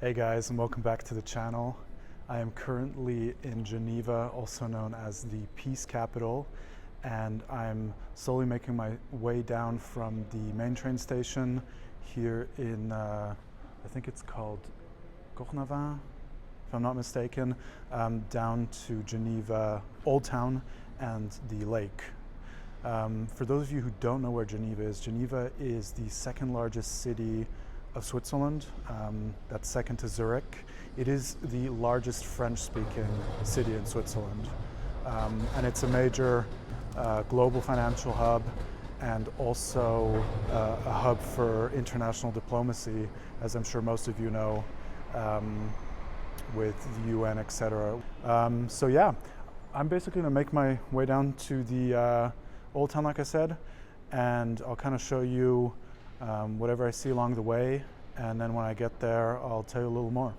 Hey guys, and welcome back to the channel. I am currently in Geneva, also known as the Peace Capital, and I'm slowly making my way down from the main train station here in, I think it's called Geneva, if I'm not mistaken, down to Geneva, Old Town, and the lake. For those of you who don't know where Geneva is the second largest city of Switzerland. That's second to Zurich. It is the largest French-speaking city in Switzerland. And it's a major global financial hub and also a hub for international diplomacy, as I'm sure most of you know, with the UN, etc. So yeah, I'm basically gonna make my way down to the Old Town, like I said, and I'll kind of show you whatever I see along the way, and then when I get there, I'll tell you a little more.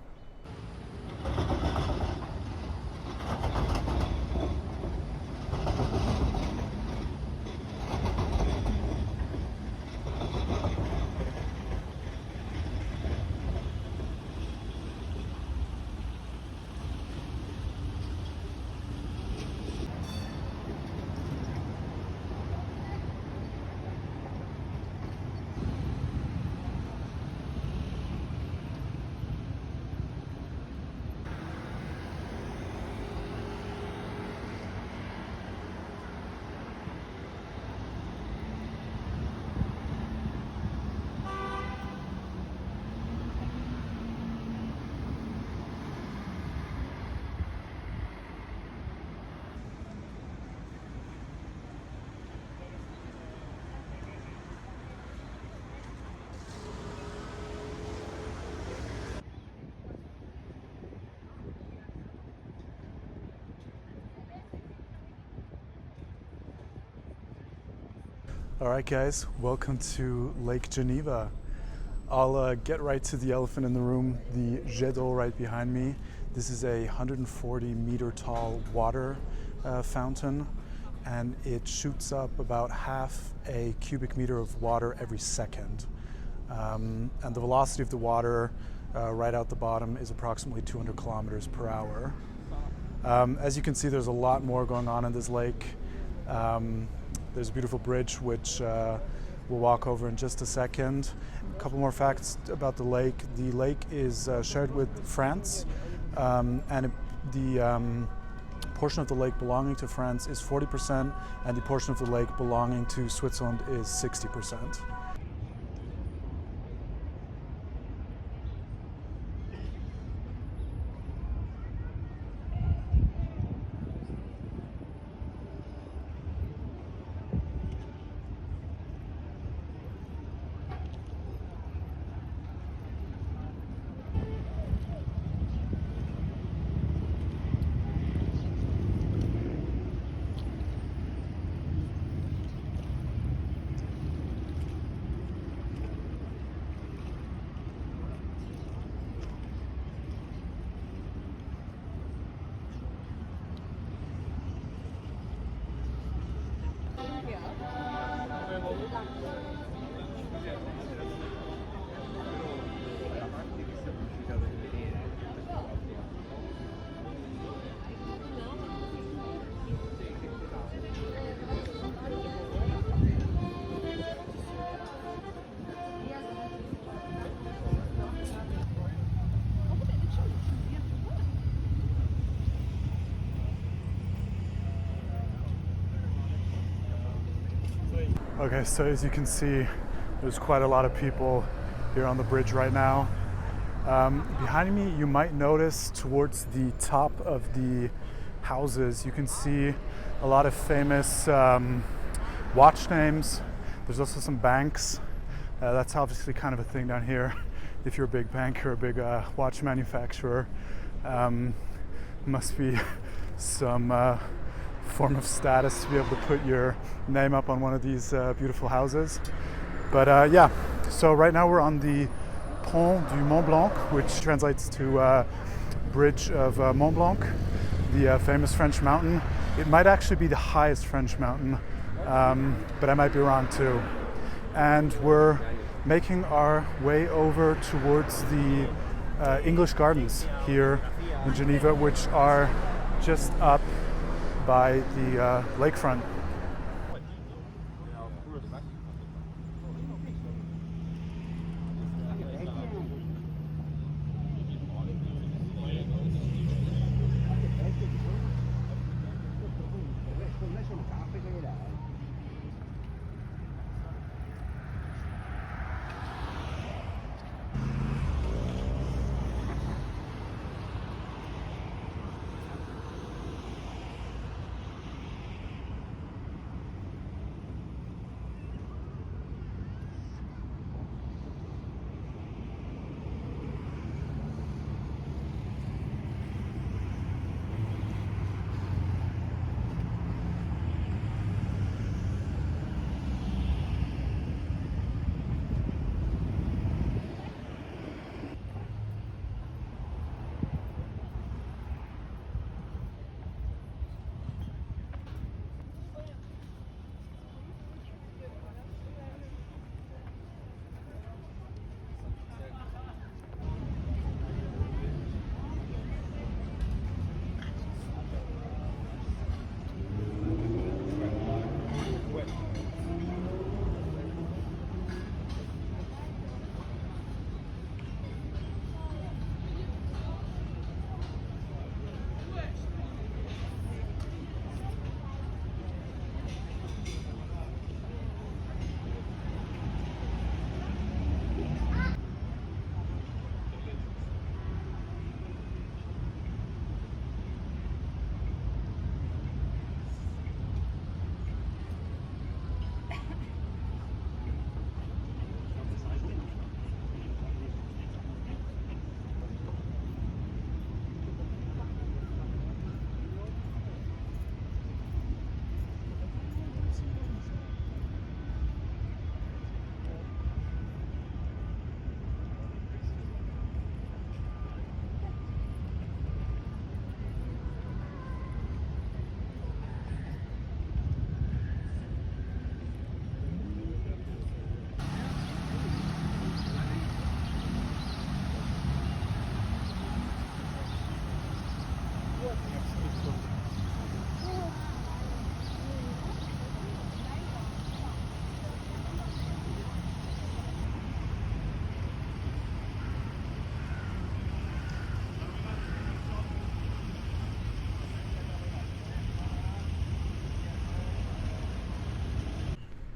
All right, guys, welcome to Lake Geneva. I'll get right to the elephant in the room, the jet d'eau right behind me. This is a 140-meter tall water fountain, and it shoots up about half a cubic meter of water every second. And the velocity of the water right out the bottom is approximately 200 kilometers per hour. As you can see, there's a lot more going on in this lake. There's a beautiful bridge, which we'll walk over in just a second. A couple more facts about the lake. The lake is shared with France, and the portion of the lake belonging to France is 40%, and the portion of the lake belonging to Switzerland is 60%. Okay, so as you can see, there's quite a lot of people here on the bridge right now. Behind me, you might notice towards the top of the houses, you can see a lot of famous watch names. There's also some banks. That's obviously kind of a thing down here. If you're a big bank or a big watch manufacturer, must be some form of status to be able to put your name up on one of these beautiful houses. But yeah, so right now we're on the Pont du Mont Blanc, which translates to Bridge of Mont Blanc, the famous French mountain. It might actually be the highest French mountain, but I might be wrong too. And we're making our way over towards the English gardens here in Geneva, which are just up by the lakefront.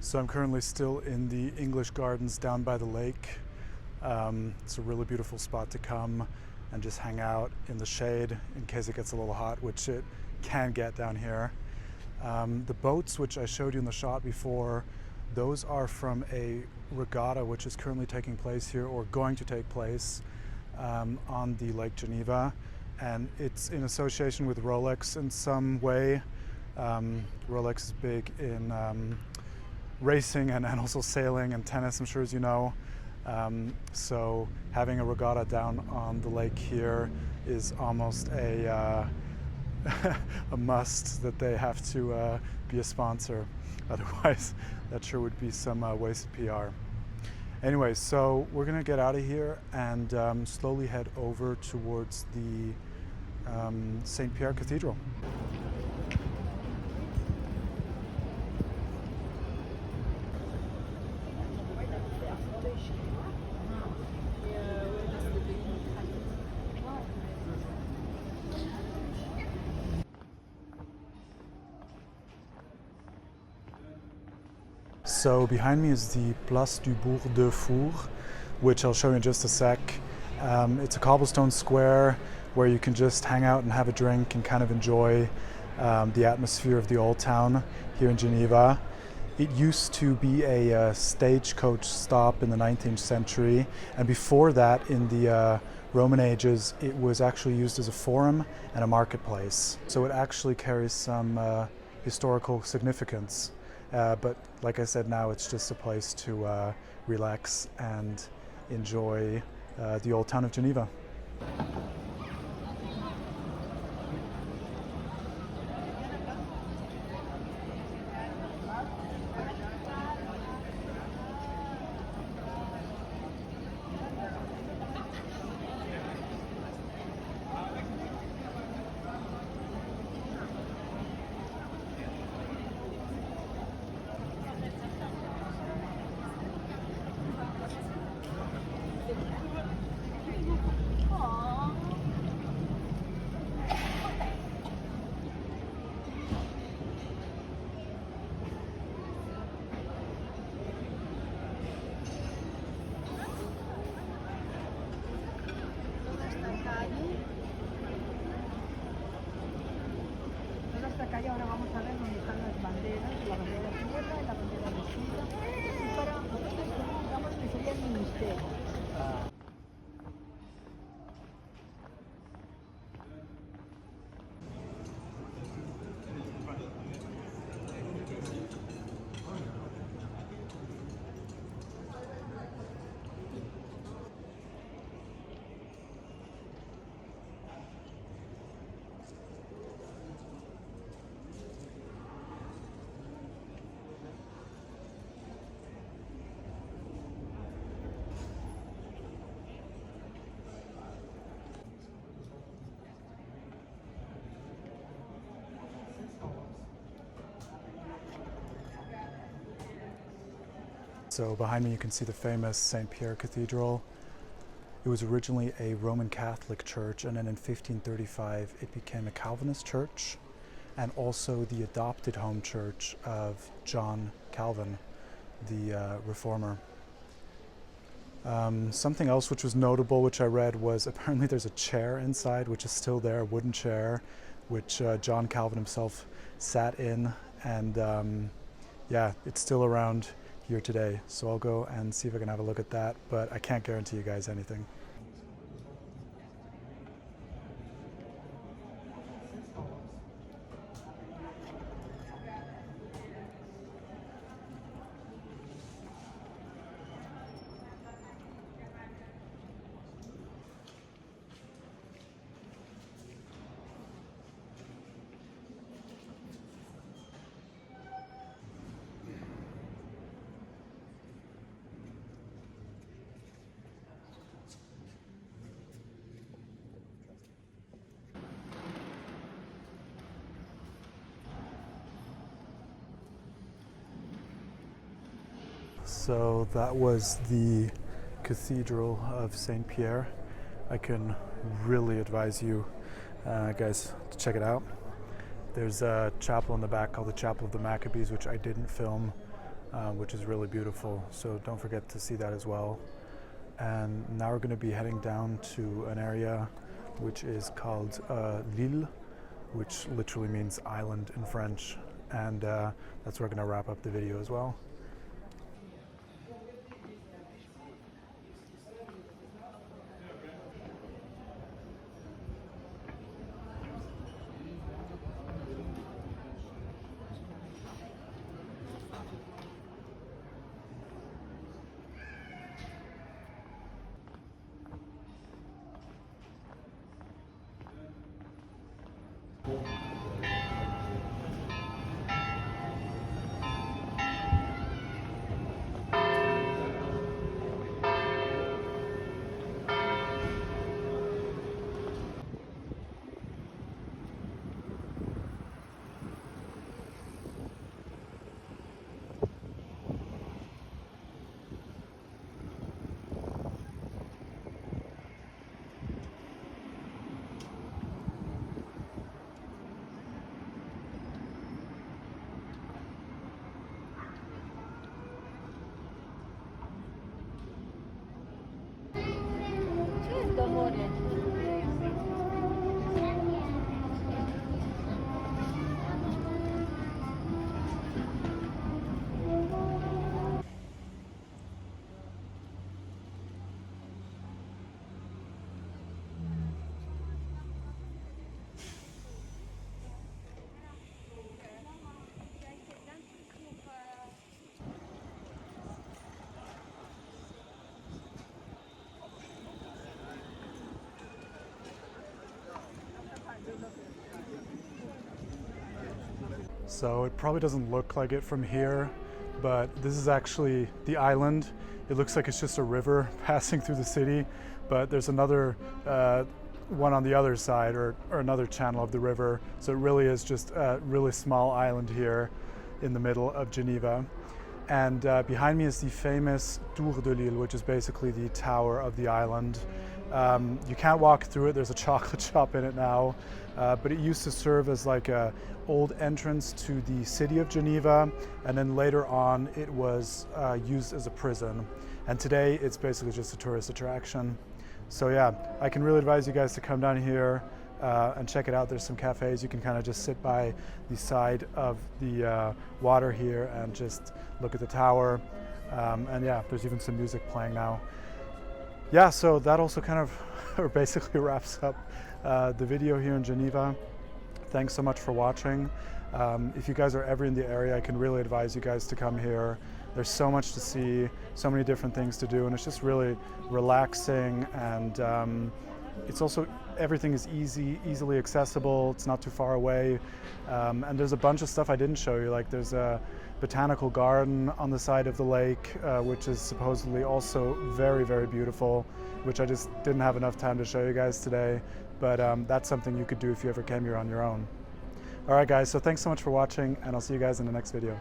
So I'm currently still in the English Gardens down by the lake. It's a really beautiful spot to come and just hang out in the shade in case it gets a little hot, which it can get down here. The boats, which I showed you in the shot before, those are from a regatta which is currently taking place here, or going to take place, on the Lake Geneva. And it's in association with Rolex in some way. Rolex is big in racing and also sailing and tennis, I'm sure, as you know. So having a regatta down on the lake here is almost a a must, that they have to be a sponsor. Otherwise, that sure would be some wasted PR. Anyway, so we're gonna get out of here and slowly head over towards the Saint-Pierre Cathedral. So behind me is the Place du Bourg-De-Four, which I'll show you in just a sec. It's a cobblestone square where you can just hang out and have a drink and kind of enjoy the atmosphere of the old town here in Geneva. It used to be a stagecoach stop in the 19th century, and before that, in the Roman ages, it was actually used as a forum and a marketplace. So it actually carries some historical significance. But like I said, now it's just a place to relax and enjoy the old town of Geneva. calle. Toda esta calle ahora vamos a ver dónde están las banderas, la bandera de tierra y la bandera de Suiza. Y para nosotros, digamos que sería el ministerio. So behind me you can see the famous Saint-Pierre Cathedral. It was originally a Roman Catholic church, and then in 1535 it became a Calvinist church and also the adopted home church of John Calvin, the reformer. Something else which was notable, which I read, was apparently there's a chair inside which is still there, a wooden chair, which John Calvin himself sat in, and yeah, it's still around here today. So I'll go and see if I can have a look at that, but I can't guarantee you guys anything. So that was the Cathedral of Saint-Pierre. I can really advise you guys to check it out. There's a chapel in the back called the Chapel of the Maccabees, which I didn't film, which is really beautiful. So don't forget to see that as well. And now we're going to be heading down to an area which is called l'Île, which literally means island in French. And that's where we're going to wrap up the video as well. So it probably doesn't look like it from here, but this is actually the island. It looks like it's just a river passing through the city, but there's another one on the other side, or another channel of the river. So it really is just a really small island here in the middle of Geneva. And behind me is the famous Tour de l'Île, which is basically the tower of the island. You can't walk through it, there's a chocolate shop in it now, but it used to serve as like a old entrance to the city of Geneva, and then later on it was used as a prison. And today it's basically just a tourist attraction. So yeah, I can really advise you guys to come down here and check it out. There's some cafes. You can kind of just sit by the side of the water here and just look at the tower. And yeah, there's even some music playing now. Yeah, so that also kind of basically wraps up the video here in Geneva. Thanks so much for watching. If you guys are ever in the area, I can really advise you guys to come here. There's so much to see, so many different things to do, and it's just really relaxing, and it's also, everything is easily accessible. It's not too far away, and there's a bunch of stuff I didn't show you. Like there's a botanical garden on the side of the lake, which is supposedly also very, very beautiful, which I just didn't have enough time to show you guys today, but that's something you could do if you ever came here on your own. All right guys, so thanks so much for watching, and I'll see you guys in the next video.